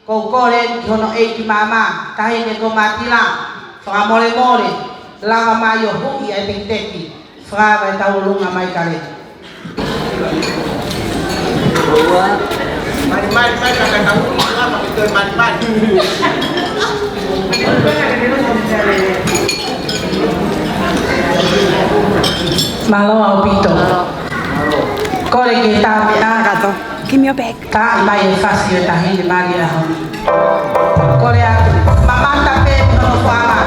Kokoren kono eki mama kahine ko matila fra mole mole langa mayo hui ai teki fra vai taulunga mai kale mari kata kamu apa betul mari malo au pito kore ke ta Gato, give me your bag. ta mai fasio ta hindi mari la ho kore atu mama ta pe no fama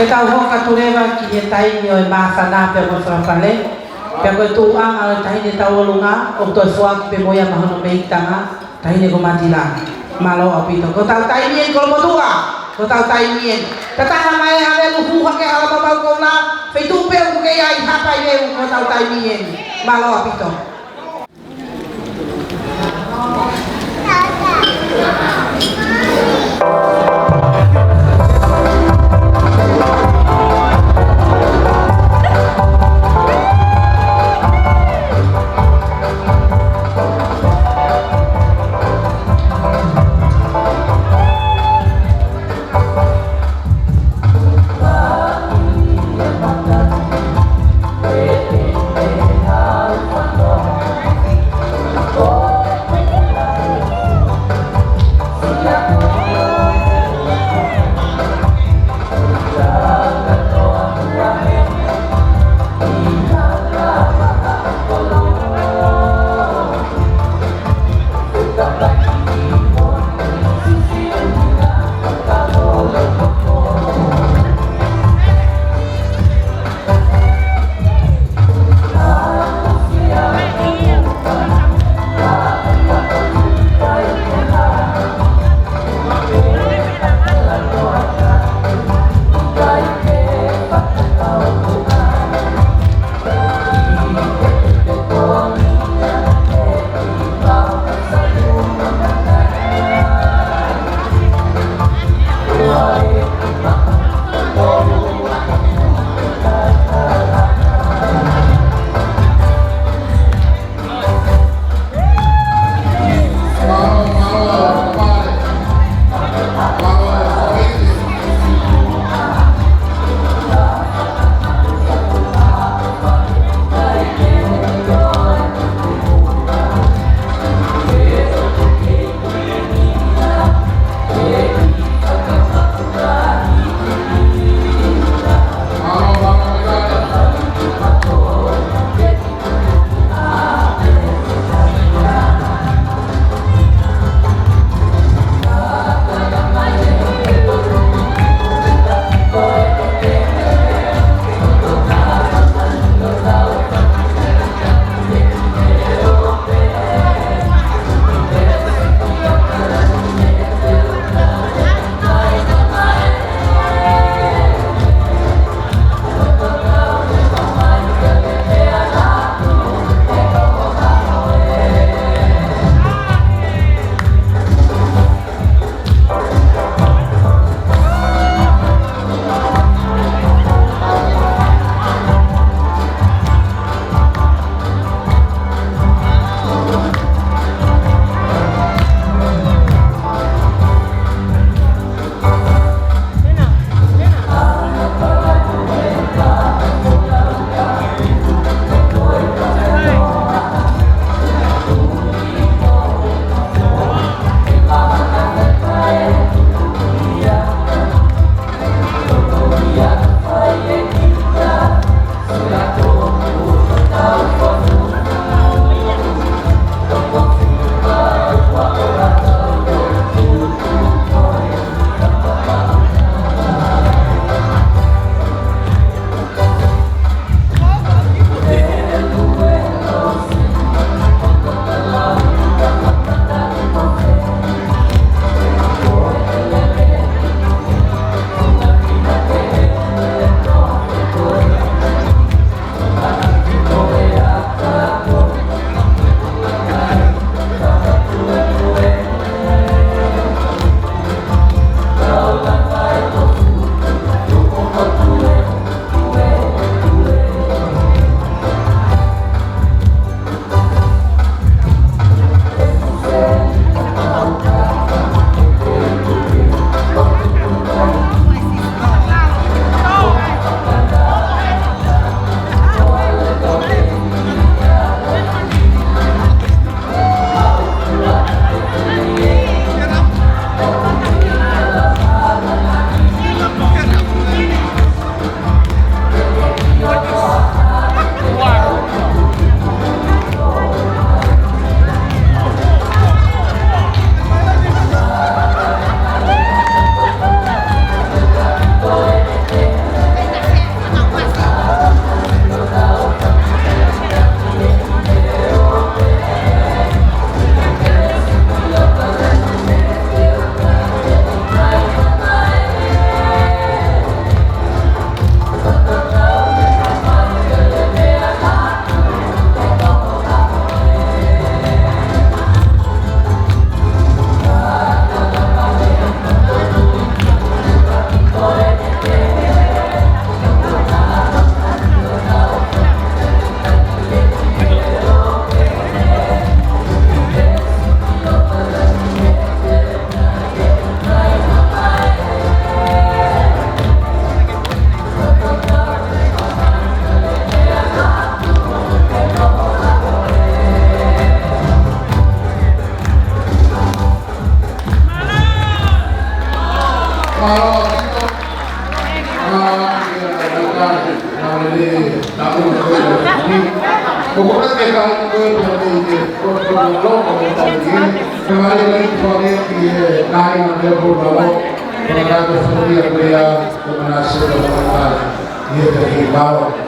Ke tau hoka turewa ki he tai ni o e māwhana pia mo whawhale. Pia koe tū anga o tahine tau olunga, o toi whua ki pe moia mahono me itanga, tahine ko matila. Malo au pito. Ko tau tai mien ko motua. Ko tau tai mien. Tataha mai hale luhu hake ala mabau ko la. Fei tupe u ke ai hapa i leu ko tau tai mien. Malo au pito. Pokoknya mereka itu kembali lagi proyek di lain ada beberapa pengaruh seperti yang dia menasihkan dia dari bawah